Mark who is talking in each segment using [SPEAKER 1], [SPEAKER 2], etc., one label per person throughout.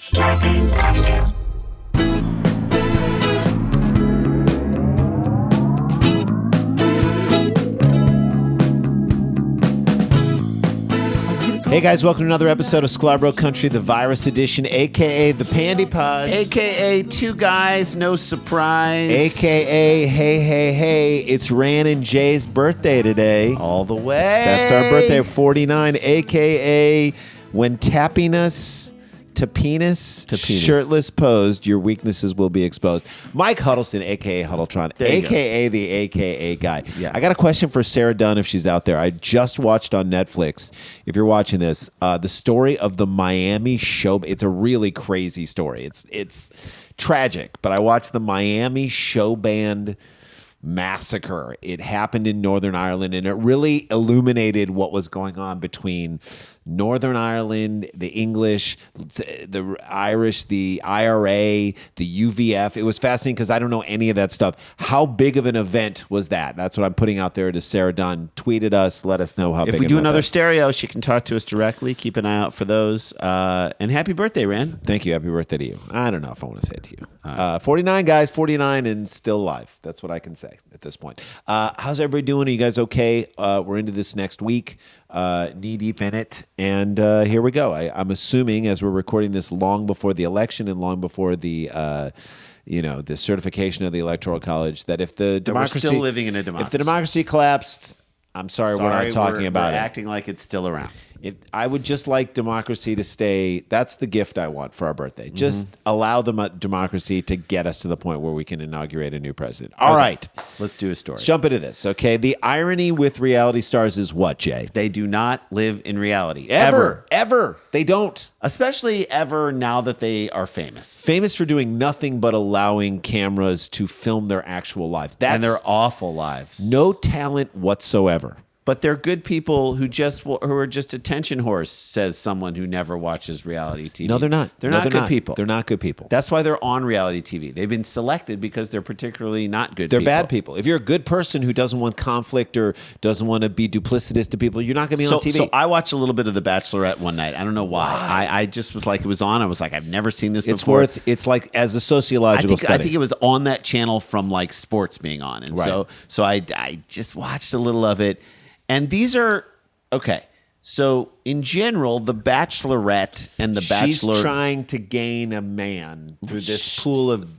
[SPEAKER 1] Scarpins Avenue.
[SPEAKER 2] Hey guys, welcome to another episode of Sklar Country, the virus edition, aka the Pandy Pods,
[SPEAKER 3] AKA two guys, no surprise,
[SPEAKER 2] aka hey, it's Ran and Jay's birthday today.
[SPEAKER 3] all the way.
[SPEAKER 2] That's our birthday, 49, aka when tapping us to penis, shirtless posed, your weaknesses will be exposed. Mike Huddleston, aka Huddletron, aka the AKA guy.
[SPEAKER 3] Yeah.
[SPEAKER 2] I got a question for Sarah Dunn if she's out there. I just watched on Netflix, if you're watching this, the story of the Miami show. It's a really crazy story. It's tragic, but I watched the Miami show band massacre. It happened in Northern Ireland, and it really illuminated what was going on between Northern Ireland, the English, the Irish, the IRA, the UVF. It was fascinating because I don't know any of that stuff. How big of an event was that? That's what I'm putting out there to Sarah Dunn. Tweeted us. Let us know how big.
[SPEAKER 3] If we do another stereo, she can talk to us directly. Keep an eye out for those. And happy birthday, Ran.
[SPEAKER 2] Thank you. Happy birthday to you. I don't know if I want to say it to you. 49, guys. 49 and still alive. That's what I can say at this point. How's everybody doing? Are you guys okay? We're into this next week. Knee deep in it, and here we go. I'm assuming as we're recording this long before the election and long before the the certification of the Electoral College, that if the democracy,
[SPEAKER 3] we're still living in a democracy.
[SPEAKER 2] If the democracy collapsed, I'm sorry, we're not talking about
[SPEAKER 3] we're
[SPEAKER 2] it.
[SPEAKER 3] Acting like it's still around.
[SPEAKER 2] I would just like democracy to stay. That's the gift I want for our birthday. Just allow the democracy to get us to the point where we can inaugurate a new president. All right.
[SPEAKER 3] Let's do a story.
[SPEAKER 2] Let's jump into this, okay? The irony with reality stars is what, Jay?
[SPEAKER 3] They do not live in reality.
[SPEAKER 2] Ever. They don't.
[SPEAKER 3] Especially ever now that they are famous.
[SPEAKER 2] Famous for doing nothing but allowing cameras to film their actual lives.
[SPEAKER 3] And their awful lives.
[SPEAKER 2] No talent whatsoever.
[SPEAKER 3] But they're good people who are just attention whores, says someone who never watches reality TV.
[SPEAKER 2] No, they're not.
[SPEAKER 3] They're not good people.
[SPEAKER 2] They're not good people.
[SPEAKER 3] That's why they're on reality TV. They've been selected because they're particularly not good
[SPEAKER 2] They're
[SPEAKER 3] people.
[SPEAKER 2] bad people. If you're a good person who doesn't want conflict or doesn't want to be duplicitous to people, you're not going to be on TV.
[SPEAKER 3] So I watched a little bit of The Bachelorette one night. I don't know why. I just was like, it was on. I was like, I've never seen this before.
[SPEAKER 2] It's like as a sociological study.
[SPEAKER 3] I think it was on that channel from like sports being on. And
[SPEAKER 2] right.
[SPEAKER 3] so I just watched a little of it. And these are, okay, so in general, the Bachelorette and the Bachelor...
[SPEAKER 2] She's trying to gain a man through this pool of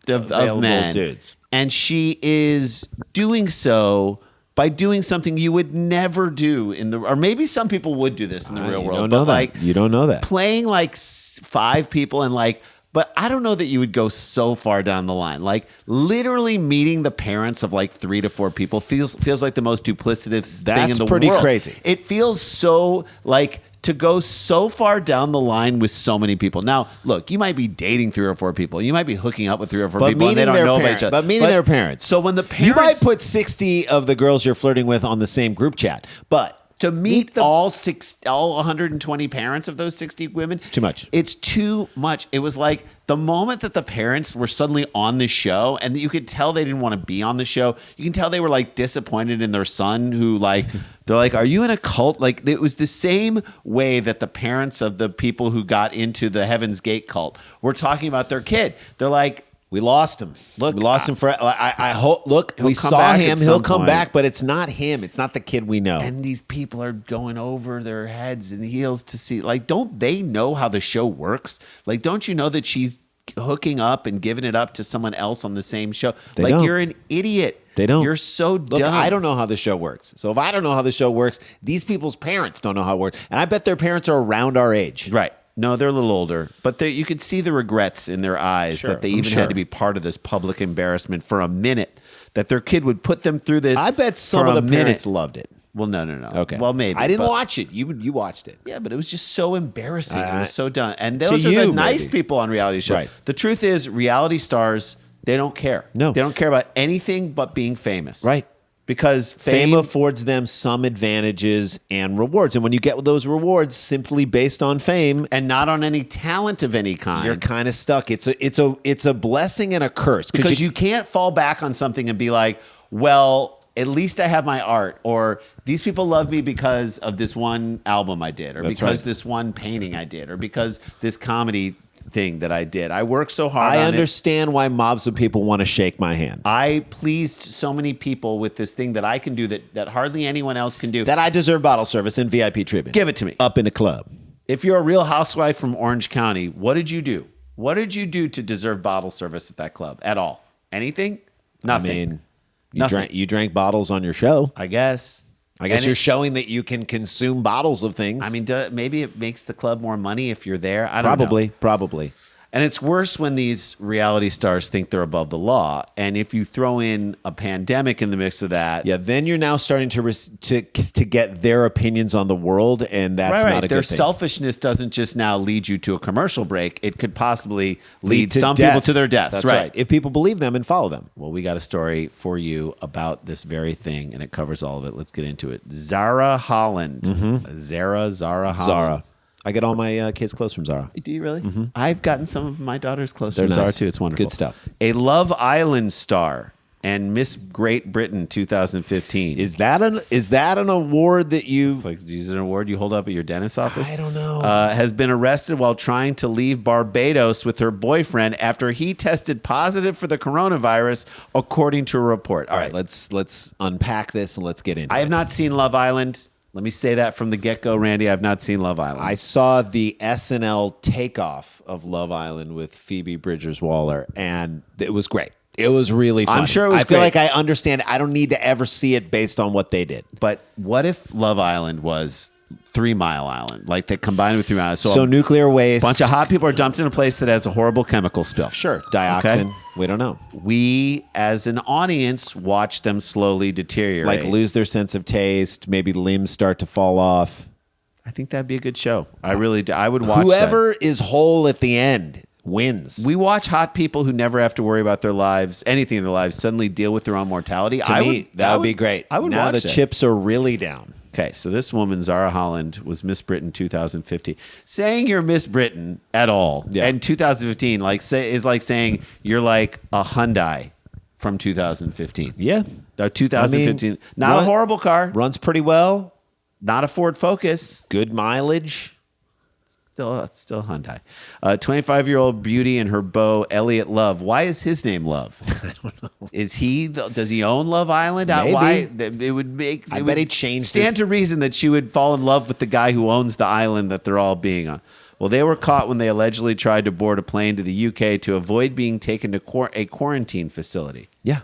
[SPEAKER 2] available dudes.
[SPEAKER 3] And she is doing so by doing something you would never do or maybe some people would do this in the real world.
[SPEAKER 2] Don't know that. You don't know that.
[SPEAKER 3] Playing like 5 people and like... But I don't know that you would go so far down the line. Like literally meeting the parents of like 3 to 4 people feels like the most duplicitous thing in the world.
[SPEAKER 2] That's pretty crazy.
[SPEAKER 3] It feels so like to go so far down the line with so many people. Now, look, you might be dating 3 or 4 people. You might be hooking up with 3 or 4 people and they don't know about each other.
[SPEAKER 2] But meeting their parents.
[SPEAKER 3] So when the parents...
[SPEAKER 2] You might put 60 of the girls you're flirting with on the same group chat, but...
[SPEAKER 3] To meet all 120 parents of those 60 women.
[SPEAKER 2] It's too much.
[SPEAKER 3] It's too much. It was like the moment that the parents were suddenly on the show and you could tell they didn't want to be on the show. You can tell they were like disappointed in their son who like, they're like, are you in a cult? Like it was the same way that the parents of the people who got into the Heaven's Gate cult were talking about their kid. They're like,
[SPEAKER 2] we lost him. Look, we lost him for. I hope. Look, we
[SPEAKER 3] saw
[SPEAKER 2] him. He'll come back, but it's not him. It's not the kid we know.
[SPEAKER 3] And these people are going over their heads and heels to see. Like, don't they know how the show works? Like, don't you know that she's hooking up and giving it up to someone else on the same show?
[SPEAKER 2] They don't.
[SPEAKER 3] You're an idiot.
[SPEAKER 2] They don't.
[SPEAKER 3] You're so dumb.
[SPEAKER 2] Look, I don't know how the show works. So if I don't know how the show works, these people's parents don't know how it works, and I bet their parents are around our age.
[SPEAKER 3] Right. No, they're a little older, but you could see the regrets in their eyes that they even had to be part of this public embarrassment for a minute, that their kid would put them through this.
[SPEAKER 2] I bet some of the parents loved it.
[SPEAKER 3] Well, no.
[SPEAKER 2] Okay.
[SPEAKER 3] Well, maybe.
[SPEAKER 2] I didn't watch it. You watched it.
[SPEAKER 3] Yeah, but it was just so embarrassing. It was so done. And those are the nice people on reality shows.
[SPEAKER 2] Right.
[SPEAKER 3] The truth is, reality stars, they don't care.
[SPEAKER 2] No.
[SPEAKER 3] They don't care about anything but being famous.
[SPEAKER 2] Right.
[SPEAKER 3] Because
[SPEAKER 2] fame affords them some advantages and rewards. And when you get those rewards simply based on fame
[SPEAKER 3] and not on any talent of any kind,
[SPEAKER 2] you're kind of stuck. It's a blessing and a curse.
[SPEAKER 3] Because you can't fall back on something and be like, well, at least I have my art, or these people love me because of this one album I did, or because this one painting I did, or because this comedy thing that I did. I worked so hard
[SPEAKER 2] I
[SPEAKER 3] on
[SPEAKER 2] understand why mobs of people want to shake my hand.
[SPEAKER 3] I pleased so many people with this thing that I can do that hardly anyone else can do.
[SPEAKER 2] That I deserve bottle service and VIP treatment.
[SPEAKER 3] Give it to me.
[SPEAKER 2] Up in the club.
[SPEAKER 3] If you're a Real Housewife from Orange County, what did you do? What did you do to deserve bottle service at that club at all? Anything? Nothing.
[SPEAKER 2] I mean,
[SPEAKER 3] Nothing.
[SPEAKER 2] you drank bottles on your show.
[SPEAKER 3] I guess.
[SPEAKER 2] I guess
[SPEAKER 3] And
[SPEAKER 2] you're showing that you can consume bottles of things.
[SPEAKER 3] I mean, maybe it makes the club more money if you're there. I don't know.
[SPEAKER 2] Probably.
[SPEAKER 3] And it's worse when these reality stars think they're above the law. And if you throw in a pandemic in the mix of that,
[SPEAKER 2] Yeah, then you're now starting to get their opinions on the world, and that's
[SPEAKER 3] right.
[SPEAKER 2] not a
[SPEAKER 3] Their
[SPEAKER 2] good thing.
[SPEAKER 3] selfishness doesn't just now lead you to a commercial break. It could possibly lead
[SPEAKER 2] to
[SPEAKER 3] some
[SPEAKER 2] death.
[SPEAKER 3] people to their deaths.
[SPEAKER 2] That's right. If people believe them and follow them.
[SPEAKER 3] Well, we got a story for you about this very thing, and it covers all of it. Let's get into it. Zara Holland. Zara Holland.
[SPEAKER 2] Zara. I get all my kids' clothes from Zara.
[SPEAKER 3] Do you really? I've gotten some of my daughter's clothes
[SPEAKER 2] They're
[SPEAKER 3] from Zara
[SPEAKER 2] nice.
[SPEAKER 3] too. It's wonderful.
[SPEAKER 2] Good stuff.
[SPEAKER 3] A Love Island star and Miss Great Britain 2015.
[SPEAKER 2] Is that an award that you?
[SPEAKER 3] It's like, is it an award you hold up at your dentist's office?
[SPEAKER 2] I don't know.
[SPEAKER 3] Has been arrested while trying to leave Barbados with her boyfriend after he tested positive for the coronavirus, according to a report.
[SPEAKER 2] All right, let's unpack this and let's get into
[SPEAKER 3] I
[SPEAKER 2] it.
[SPEAKER 3] have not seen Love Island. Let me say that from the get-go, Randy. I've not seen Love Island.
[SPEAKER 2] I saw the SNL takeoff of Love Island with Phoebe Bridgers-Waller, and it was great. It was really funny.
[SPEAKER 3] I'm sure it was
[SPEAKER 2] I feel
[SPEAKER 3] great.
[SPEAKER 2] like I understand. I don't need to ever see it based on what they did.
[SPEAKER 3] But what if Love Island was 3 Mile Island? Like they combined with 3 Mile Island.
[SPEAKER 2] So
[SPEAKER 3] a
[SPEAKER 2] nuclear waste.
[SPEAKER 3] bunch of hot people are dumped in a place that has a horrible chemical spill.
[SPEAKER 2] Sure, dioxin.
[SPEAKER 3] Okay.
[SPEAKER 2] We don't know.
[SPEAKER 3] We, as an audience, watch them slowly deteriorate.
[SPEAKER 2] Like lose their sense of taste. Maybe limbs start to fall off.
[SPEAKER 3] I think that'd be a good show. I really do. I would watch
[SPEAKER 2] Whoever is whole at the end wins.
[SPEAKER 3] that. We watch hot people who never have to worry about their lives, anything in their lives, suddenly deal with their own mortality.
[SPEAKER 2] To me, that would be great.
[SPEAKER 3] I would
[SPEAKER 2] now
[SPEAKER 3] watch
[SPEAKER 2] the
[SPEAKER 3] that.
[SPEAKER 2] chips are really down.
[SPEAKER 3] Okay, so this woman, Zara Holland, was Miss Britain 2015. Saying you're Miss Britain at all in 2015 is like saying you're like a Hyundai from 2015.
[SPEAKER 2] Yeah.
[SPEAKER 3] 2015.
[SPEAKER 2] I mean,
[SPEAKER 3] not a horrible car.
[SPEAKER 2] Runs pretty well.
[SPEAKER 3] Not a Ford Focus.
[SPEAKER 2] Good mileage.
[SPEAKER 3] It's still Hyundai. 25-year-old beauty and her beau, Elliot Love. Why is his name Love? I don't know. Does he own Love Island?
[SPEAKER 2] Maybe.
[SPEAKER 3] Why? It would make.
[SPEAKER 2] I bet he changed
[SPEAKER 3] Stand to reason that she would fall in love with the guy who owns the island that they're all being on. Well, they were caught when they allegedly tried to board a plane to the UK to avoid being taken to a quarantine facility.
[SPEAKER 2] Yeah.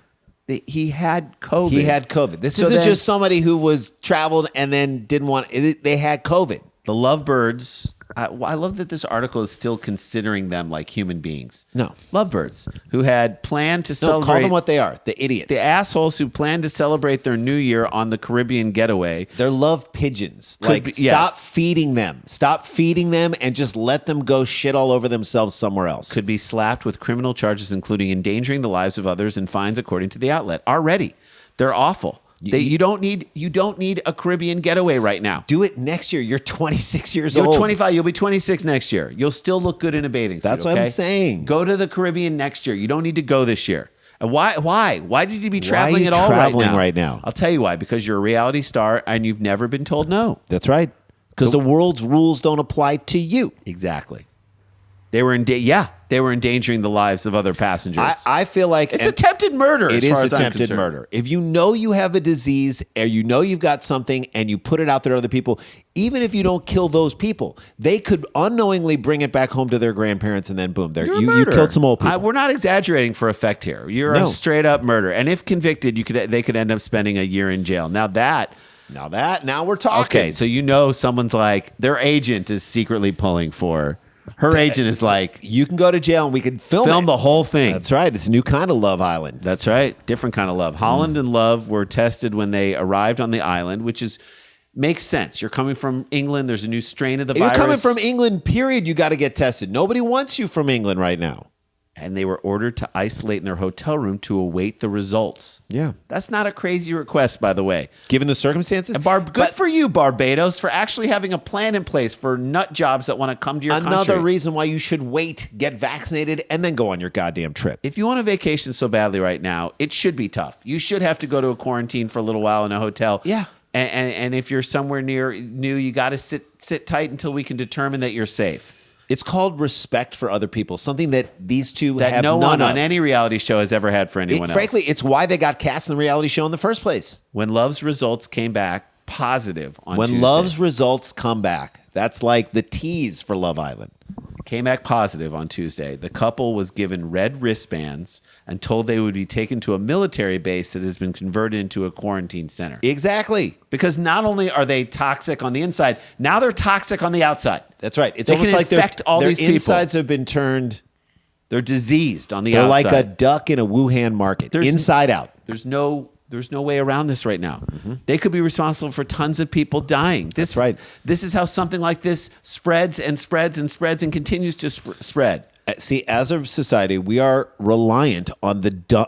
[SPEAKER 3] He had COVID.
[SPEAKER 2] He had COVID. This
[SPEAKER 3] So
[SPEAKER 2] isn't
[SPEAKER 3] then-
[SPEAKER 2] just somebody who was traveled and then didn't want it. They had COVID.
[SPEAKER 3] The lovebirds. I love that this article is still considering them like human beings.
[SPEAKER 2] No.
[SPEAKER 3] Lovebirds who had planned to
[SPEAKER 2] No,
[SPEAKER 3] celebrate.
[SPEAKER 2] call them what they are. The idiots.
[SPEAKER 3] The assholes who planned to celebrate their new year on the Caribbean getaway.
[SPEAKER 2] They're love pigeons.
[SPEAKER 3] Could be- yes.
[SPEAKER 2] Stop feeding them. Stop feeding them and just let them go shit all over themselves somewhere else.
[SPEAKER 3] Could be slapped with criminal charges, including endangering the lives of others, and fines, according to the outlet. Already, they're awful. You don't need a Caribbean getaway right now.
[SPEAKER 2] Do it next year. You're 26 years
[SPEAKER 3] You're
[SPEAKER 2] old.
[SPEAKER 3] 25. You'll be 26 next year. You'll still look good in a bathing suit.
[SPEAKER 2] That's what I'm saying.
[SPEAKER 3] Go to the Caribbean next year. You don't need to go this year. And why? Why did you be traveling
[SPEAKER 2] you
[SPEAKER 3] at all
[SPEAKER 2] traveling
[SPEAKER 3] right
[SPEAKER 2] right now?
[SPEAKER 3] I'll tell you why. Because you're a reality star and you've never been told no.
[SPEAKER 2] That's right. Because the world's rules don't apply to you.
[SPEAKER 3] Exactly. They were endangering the lives of other passengers.
[SPEAKER 2] I feel like
[SPEAKER 3] It's attempted murder.
[SPEAKER 2] It
[SPEAKER 3] as
[SPEAKER 2] is
[SPEAKER 3] far as I'm
[SPEAKER 2] attempted
[SPEAKER 3] concerned.
[SPEAKER 2] murder. If you know you have a disease or you know you've got something and you put it out there to other people, even if you don't kill those people, they could unknowingly bring it back home to their grandparents and then boom,
[SPEAKER 3] You're a
[SPEAKER 2] you
[SPEAKER 3] murderer.
[SPEAKER 2] killed some old people.
[SPEAKER 3] We're not exaggerating for effect here. You're
[SPEAKER 2] No.
[SPEAKER 3] a straight up murder. And if convicted, they could end up spending a year in jail. Now we're talking. okay, so you know someone's like their agent is secretly pulling for her agent is like
[SPEAKER 2] You can go to jail and we can film
[SPEAKER 3] the whole thing.
[SPEAKER 2] That's right. It's a new kind of Love Island.
[SPEAKER 3] That's right. Different kind of love. Holland and Love were tested when they arrived on the island, which makes sense. You're coming from England. There's a new strain of the
[SPEAKER 2] You're
[SPEAKER 3] virus.
[SPEAKER 2] coming from England, period. You got to get tested. Nobody wants you from England right now.
[SPEAKER 3] And they were ordered to isolate in their hotel room to await the results.
[SPEAKER 2] Yeah.
[SPEAKER 3] That's not a crazy request, by the way.
[SPEAKER 2] Given the circumstances.
[SPEAKER 3] Good for you, Barbados, for actually having a plan in place for nut jobs that want to come to your
[SPEAKER 2] Another
[SPEAKER 3] country.
[SPEAKER 2] reason why you should wait, get vaccinated, and then go on your goddamn trip.
[SPEAKER 3] If you want a vacation so badly right now, it should be tough. You should have to go to a quarantine for a little while in a hotel.
[SPEAKER 2] Yeah.
[SPEAKER 3] And if you're somewhere new, you got to sit tight until we can determine that you're safe.
[SPEAKER 2] It's called respect for other people, something that these two
[SPEAKER 3] That
[SPEAKER 2] have
[SPEAKER 3] no
[SPEAKER 2] none
[SPEAKER 3] one
[SPEAKER 2] of.
[SPEAKER 3] on any reality show has ever had for anyone else.
[SPEAKER 2] Frankly, it's why they got cast in the reality show in the first place.
[SPEAKER 3] When Love's results came back positive on
[SPEAKER 2] When
[SPEAKER 3] Tuesday.
[SPEAKER 2] Love's results come back, that's like the tease for Love Island.
[SPEAKER 3] Came back positive on Tuesday. The couple was given red wristbands and told they would be taken to a military base that has been converted into a quarantine center.
[SPEAKER 2] Exactly.
[SPEAKER 3] Because not only are they toxic on the inside, now they're toxic on the outside.
[SPEAKER 2] That's right. It's
[SPEAKER 3] They
[SPEAKER 2] almost
[SPEAKER 3] can
[SPEAKER 2] like
[SPEAKER 3] infect all
[SPEAKER 2] their
[SPEAKER 3] these people.
[SPEAKER 2] insides have been turned.
[SPEAKER 3] They're diseased on the
[SPEAKER 2] They're
[SPEAKER 3] outside.
[SPEAKER 2] like a duck in a Wuhan market, inside out.
[SPEAKER 3] There's no way around this right now. They could be responsible for tons of people dying.
[SPEAKER 2] That's right.
[SPEAKER 3] This is how something like this spreads and spreads and spreads and continues to spread.
[SPEAKER 2] See, as a society, we are reliant on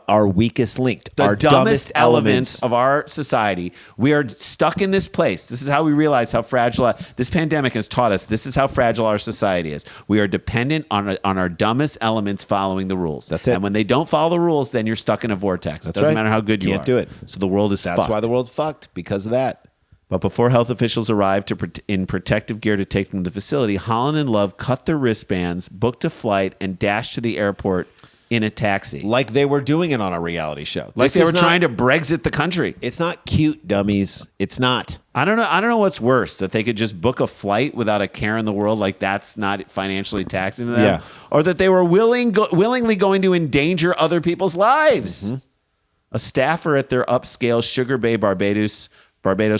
[SPEAKER 2] our weakest link, our
[SPEAKER 3] dumbest elements of our society. We are stuck in this place. This is how we realize how fragile this pandemic has taught us. This is how fragile our society is. We are dependent on our dumbest elements following the rules.
[SPEAKER 2] That's it.
[SPEAKER 3] And when they don't follow the rules, then you're stuck in a vortex. It doesn't matter how good you are.
[SPEAKER 2] Can't do it.
[SPEAKER 3] So the world is
[SPEAKER 2] That's
[SPEAKER 3] fucked.
[SPEAKER 2] why the world's fucked, because of that.
[SPEAKER 3] But before health officials arrived in protective gear to take them to the facility, Holland and Love cut their wristbands, booked a flight, and dashed to the airport in a taxi.
[SPEAKER 2] Like they were doing it on a reality show.
[SPEAKER 3] Like they were trying to Brexit the country.
[SPEAKER 2] It's not cute, dummies. It's not.
[SPEAKER 3] I don't know what's worse, that they could just book a flight without a care in the world, like that's not financially taxing to them,
[SPEAKER 2] Yeah.
[SPEAKER 3] or that they were willingly going to endanger other people's lives. A staffer at their upscale Sugar Bay Barbados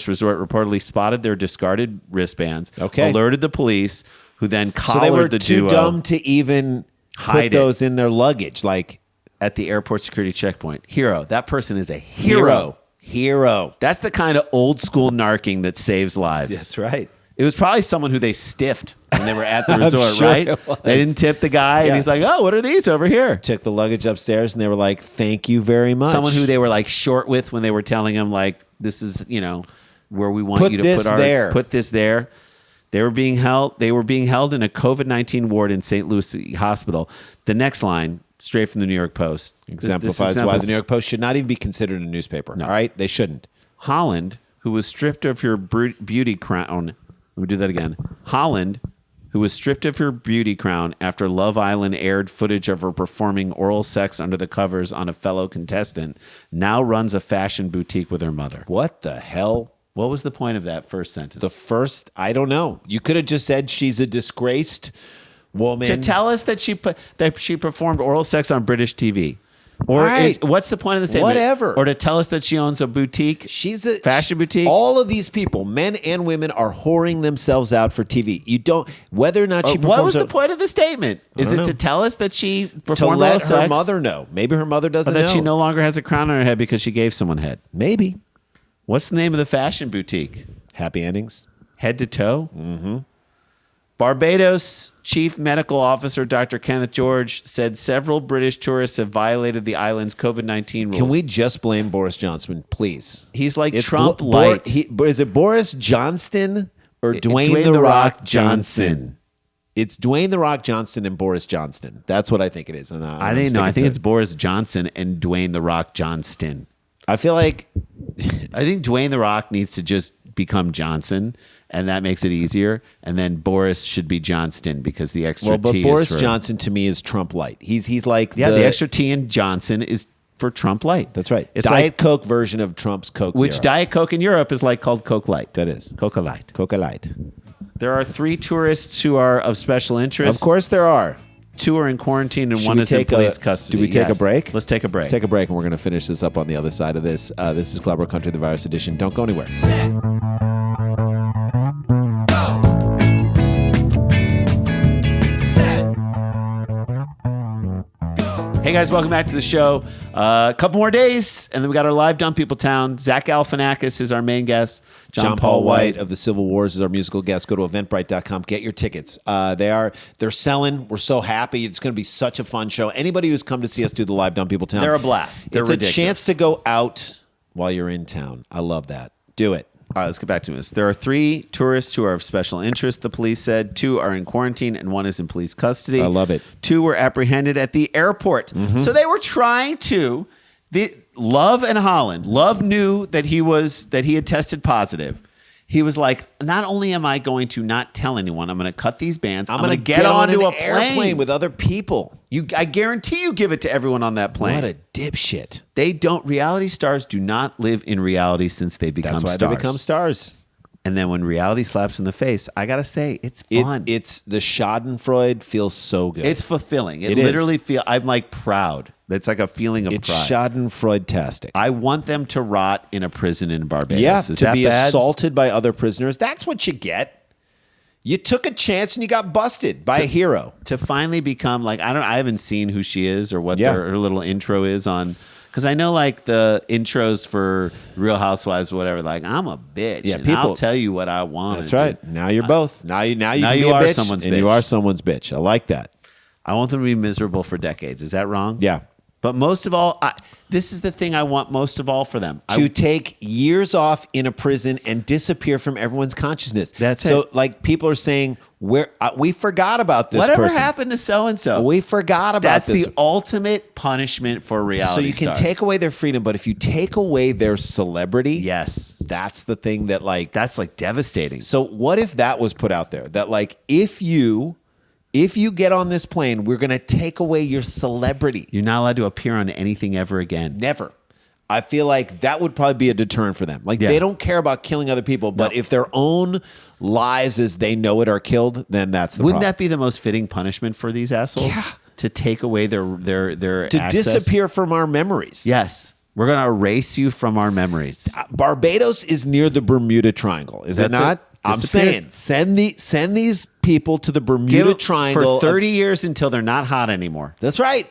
[SPEAKER 3] resort reportedly spotted their discarded wristbands, alerted the police, who then collared
[SPEAKER 2] So they were
[SPEAKER 3] the
[SPEAKER 2] too
[SPEAKER 3] duo
[SPEAKER 2] dumb to even
[SPEAKER 3] Hide
[SPEAKER 2] put those in their luggage. Like,
[SPEAKER 3] at the airport security checkpoint. Hero. That person is a hero.
[SPEAKER 2] Hero.
[SPEAKER 3] That's the kind of old school narking that saves lives.
[SPEAKER 2] That's right.
[SPEAKER 3] It was probably someone who they stiffed when they were at the resort,
[SPEAKER 2] sure
[SPEAKER 3] right?
[SPEAKER 2] it was.
[SPEAKER 3] They didn't tip the guy, and
[SPEAKER 2] Yeah.
[SPEAKER 3] he's like, "Oh, what are these over here?"
[SPEAKER 2] Took the luggage upstairs and they were like, thank you very much.
[SPEAKER 3] Someone who they were like short with when they were telling him like, "This is where we want
[SPEAKER 2] Put
[SPEAKER 3] you to
[SPEAKER 2] this there."
[SPEAKER 3] put this there." They were being held in a COVID-19 ward in St. Louis Hospital. The next line, straight from the New York Post,
[SPEAKER 2] exemplifies why the New York Post should not even be considered a newspaper.
[SPEAKER 3] No.
[SPEAKER 2] All right? They shouldn't.
[SPEAKER 3] Holland, who was stripped of her beauty crown. Let me do that again. Holland, who was stripped of her beauty crown after Love Island aired footage of her performing oral sex under the covers on a fellow contestant, now runs a fashion boutique with her mother.
[SPEAKER 2] What the hell?
[SPEAKER 3] What was the point of that first sentence?
[SPEAKER 2] I don't know. You could have just said she's a disgraced woman.
[SPEAKER 3] To tell us that she performed oral sex on British TV. Or what's the point of the statement?
[SPEAKER 2] Whatever.
[SPEAKER 3] Or to tell us that she owns a boutique.
[SPEAKER 2] She's a
[SPEAKER 3] fashion boutique.
[SPEAKER 2] All of these people, men and women, are whoring themselves out for TV. You don't, whether or not she performs.
[SPEAKER 3] What was the point of the statement? Is it
[SPEAKER 2] know.
[SPEAKER 3] to tell us that she performed
[SPEAKER 2] To
[SPEAKER 3] oral
[SPEAKER 2] let
[SPEAKER 3] sex?
[SPEAKER 2] her mother know. Maybe her mother doesn't
[SPEAKER 3] Or that
[SPEAKER 2] know.
[SPEAKER 3] she no longer has a crown on her head because she gave someone head.
[SPEAKER 2] Maybe.
[SPEAKER 3] What's the name of the fashion boutique?
[SPEAKER 2] Happy endings.
[SPEAKER 3] Head to toe? Mm-hmm. Barbados Chief Medical Officer Dr. Kenneth George said several British tourists have violated the island's COVID-19 rules.
[SPEAKER 2] Can we just blame Boris Johnson, please?
[SPEAKER 3] He's like
[SPEAKER 2] It's
[SPEAKER 3] Trump light.
[SPEAKER 2] Is it Boris Johnston or Dwayne The Rock Johnson? It's Dwayne The Rock Johnson and Boris Johnston. That's what I think it is. And
[SPEAKER 3] I think it's Boris Johnson and Dwayne The Rock Johnston.
[SPEAKER 2] I feel like
[SPEAKER 3] I think Dwayne The Rock needs to just become Johnson, and that makes it easier. And then Boris should be Johnston because the extra
[SPEAKER 2] but
[SPEAKER 3] T
[SPEAKER 2] Boris
[SPEAKER 3] is for,
[SPEAKER 2] Johnson to me is Trump light. He's like
[SPEAKER 3] the extra T in Johnson is for Trump Light.
[SPEAKER 2] That's right.
[SPEAKER 3] It's
[SPEAKER 2] Diet
[SPEAKER 3] like,
[SPEAKER 2] Coke version of Trump's Coke
[SPEAKER 3] which
[SPEAKER 2] Zero.
[SPEAKER 3] Diet Coke in Europe is like called Coke Light.
[SPEAKER 2] That is
[SPEAKER 3] Coca Light.
[SPEAKER 2] Coca Light.
[SPEAKER 3] There are 3 tourists who are of special interest.
[SPEAKER 2] Of course there are.
[SPEAKER 3] 2 are in quarantine and
[SPEAKER 2] Should
[SPEAKER 3] 1
[SPEAKER 2] we
[SPEAKER 3] is in
[SPEAKER 2] take
[SPEAKER 3] police custody.
[SPEAKER 2] Do we take a
[SPEAKER 3] Yes.
[SPEAKER 2] break?
[SPEAKER 3] Let's take a break.
[SPEAKER 2] Let's take a break, and we're going to finish this up on the other side of this. This is Clobber Country, the Virus Edition. Don't go anywhere.
[SPEAKER 3] Hey guys, welcome back to the show. A couple more days, and then we got our live Dumb People Town. Zach Galifianakis is our main guest.
[SPEAKER 2] John Paul White of the Civil Wars is our musical guest. Go to eventbrite.com. Get your tickets. They're selling. We're so happy. It's going to be such a fun show. Anybody who's come to see us do the live Dumb People Town,
[SPEAKER 3] They're a blast. They're
[SPEAKER 2] it's
[SPEAKER 3] ridiculous.
[SPEAKER 2] a chance to go out while you're in town. I love that. Do it.
[SPEAKER 3] All right, let's get back to this. There are 3 tourists who are of special interest, the police said. 2 are in quarantine, and 1 is in police custody.
[SPEAKER 2] I love it.
[SPEAKER 3] 2 were apprehended at the airport.
[SPEAKER 2] Mm-hmm.
[SPEAKER 3] So they were trying to. Love and Holland. Love knew that he had tested positive. he was like, not only am I going to not tell anyone, I'm going to cut these bands.
[SPEAKER 2] I'm
[SPEAKER 3] going to
[SPEAKER 2] get on
[SPEAKER 3] onto
[SPEAKER 2] an airplane with other people.
[SPEAKER 3] I guarantee you give it to everyone on that plane.
[SPEAKER 2] What a dipshit.
[SPEAKER 3] Reality stars do not live in reality since they become
[SPEAKER 2] That's why
[SPEAKER 3] stars.
[SPEAKER 2] they become stars.
[SPEAKER 3] And then when reality slaps in the face, I got to say, it's fun.
[SPEAKER 2] It's the Schadenfreude feels so good.
[SPEAKER 3] It's fulfilling. It
[SPEAKER 2] is.
[SPEAKER 3] literally I'm like proud. It's like a feeling of
[SPEAKER 2] It's
[SPEAKER 3] pride.
[SPEAKER 2] Schadenfreude-tastic.
[SPEAKER 3] I want them to rot in a prison in Barbados.
[SPEAKER 2] Yeah,
[SPEAKER 3] Is
[SPEAKER 2] to
[SPEAKER 3] that
[SPEAKER 2] be
[SPEAKER 3] bad?
[SPEAKER 2] assaulted by other prisoners. That's what you get. You took a chance and you got busted by a hero.
[SPEAKER 3] To finally become like, I haven't seen who she is or what her little intro is on. Because I know like the intros for Real Housewives or whatever, like I'm a bitch.
[SPEAKER 2] Yeah,
[SPEAKER 3] and
[SPEAKER 2] people-
[SPEAKER 3] I'll tell you what I want.
[SPEAKER 2] That's right. Now you're both. Now you can be
[SPEAKER 3] you
[SPEAKER 2] a
[SPEAKER 3] are
[SPEAKER 2] bitch,
[SPEAKER 3] someone's
[SPEAKER 2] and
[SPEAKER 3] bitch.
[SPEAKER 2] you are someone's bitch. I like that.
[SPEAKER 3] I want them to be miserable for decades. Is that wrong?
[SPEAKER 2] Yeah.
[SPEAKER 3] But most of all, this is the thing I want most of all for them.
[SPEAKER 2] To take years off in a prison and disappear from everyone's consciousness.
[SPEAKER 3] That's
[SPEAKER 2] so,
[SPEAKER 3] it.
[SPEAKER 2] like, people are saying, we forgot about this
[SPEAKER 3] Whatever
[SPEAKER 2] person.
[SPEAKER 3] happened to so-and-so?
[SPEAKER 2] We forgot about
[SPEAKER 3] That's
[SPEAKER 2] this.
[SPEAKER 3] the ultimate punishment for reality
[SPEAKER 2] So you can
[SPEAKER 3] stars.
[SPEAKER 2] take away their freedom, but if you take away their celebrity,
[SPEAKER 3] Yes.
[SPEAKER 2] that's the thing that, like,
[SPEAKER 3] That's like devastating.
[SPEAKER 2] so what if that was put out there? That, like, if you get on this plane, we're going to take away your celebrity.
[SPEAKER 3] You're not allowed to appear on anything ever again.
[SPEAKER 2] Never. I feel like that would probably be a deterrent for them. Like,
[SPEAKER 3] Yeah.
[SPEAKER 2] they don't care about killing other people, but if their own lives as they know it are killed, then that's the
[SPEAKER 3] Wouldn't
[SPEAKER 2] problem.
[SPEAKER 3] that be the most fitting punishment for these assholes?
[SPEAKER 2] Yeah.
[SPEAKER 3] To take away their
[SPEAKER 2] to
[SPEAKER 3] access?
[SPEAKER 2] disappear from our memories.
[SPEAKER 3] Yes. We're going to erase you from our memories.
[SPEAKER 2] Barbados is near the Bermuda Triangle, is it
[SPEAKER 3] That's
[SPEAKER 2] not?
[SPEAKER 3] it.
[SPEAKER 2] I'm
[SPEAKER 3] Disappear.
[SPEAKER 2] saying send these people to the Bermuda
[SPEAKER 3] Give
[SPEAKER 2] Triangle
[SPEAKER 3] for 30 years until they're not hot anymore.
[SPEAKER 2] That's right.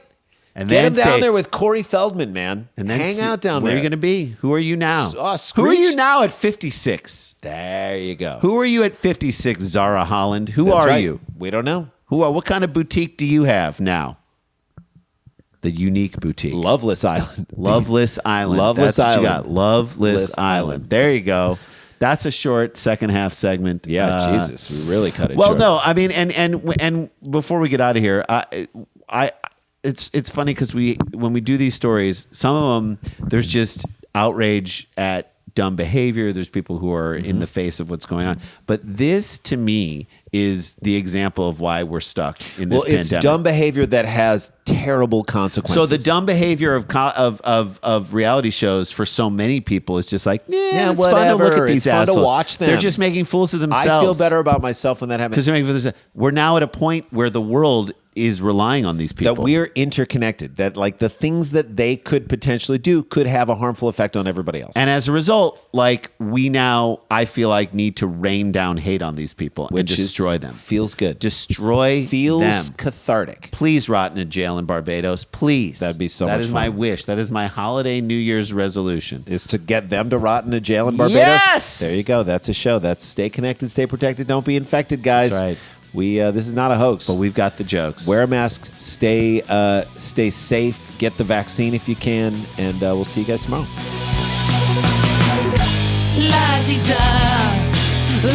[SPEAKER 3] And
[SPEAKER 2] Get
[SPEAKER 3] then
[SPEAKER 2] them down
[SPEAKER 3] say-
[SPEAKER 2] there with Corey Feldman, man.
[SPEAKER 3] And then
[SPEAKER 2] hang out down
[SPEAKER 3] where
[SPEAKER 2] there.
[SPEAKER 3] are you going to be? Who are you now? Who are
[SPEAKER 2] Screech.
[SPEAKER 3] you now at 56?
[SPEAKER 2] There you go.
[SPEAKER 3] Who are you at 56, Zara Holland? Who
[SPEAKER 2] That's
[SPEAKER 3] are
[SPEAKER 2] right.
[SPEAKER 3] you?
[SPEAKER 2] We don't know.
[SPEAKER 3] What kind of boutique do you have now? The unique boutique.
[SPEAKER 2] Loveless Island.
[SPEAKER 3] Loveless Island.
[SPEAKER 2] Loveless
[SPEAKER 3] That's what you
[SPEAKER 2] Island.
[SPEAKER 3] got. Loveless
[SPEAKER 2] Loveless
[SPEAKER 3] Island.
[SPEAKER 2] Island.
[SPEAKER 3] There you go. That's a short second half segment.
[SPEAKER 2] Yeah, Jesus, we really cut it
[SPEAKER 3] Well,
[SPEAKER 2] short.
[SPEAKER 3] no, I mean, and before we get out of here, it's funny because when we do these stories, some of them there's just outrage at dumb behavior. There's people who are in the face of what's going on, but this to me is the example of why we're stuck in this
[SPEAKER 2] Well, it's
[SPEAKER 3] pandemic.
[SPEAKER 2] dumb behavior that has terrible consequences.
[SPEAKER 3] So the dumb behavior of reality shows for so many people is just like,
[SPEAKER 2] Yeah,
[SPEAKER 3] it's fun to look
[SPEAKER 2] whatever.
[SPEAKER 3] at these
[SPEAKER 2] It's fun to
[SPEAKER 3] assholes.
[SPEAKER 2] watch them.
[SPEAKER 3] They're just making fools of themselves.
[SPEAKER 2] I feel better about myself when that happens.
[SPEAKER 3] because we're now at a point where the world is relying on these people.
[SPEAKER 2] That we're interconnected. That like the things that they could potentially do could have a harmful effect on everybody else.
[SPEAKER 3] And as a result, like we now, I feel like need to rain down hate on these people and
[SPEAKER 2] Which
[SPEAKER 3] destroy them.
[SPEAKER 2] Feels good.
[SPEAKER 3] Destroy
[SPEAKER 2] Feels
[SPEAKER 3] them.
[SPEAKER 2] cathartic.
[SPEAKER 3] Please rot in a jail in Barbados. Please.
[SPEAKER 2] That'd be so
[SPEAKER 3] That
[SPEAKER 2] much
[SPEAKER 3] is
[SPEAKER 2] fun.
[SPEAKER 3] my wish. That is my holiday New Year's resolution.
[SPEAKER 2] Is to get them to rot in a jail in Barbados.
[SPEAKER 3] Yes!
[SPEAKER 2] There you go. That's a show. That's stay connected, stay protected, don't be infected, guys.
[SPEAKER 3] That's right.
[SPEAKER 2] We this is not a hoax.
[SPEAKER 3] But we've got the jokes.
[SPEAKER 2] Wear a mask, stay safe, get the vaccine if you can, and we'll see you guys tomorrow.
[SPEAKER 1] La-ti-da,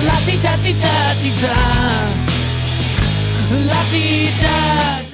[SPEAKER 1] la-ti-da-ti-da-ti-da, la-ti-da.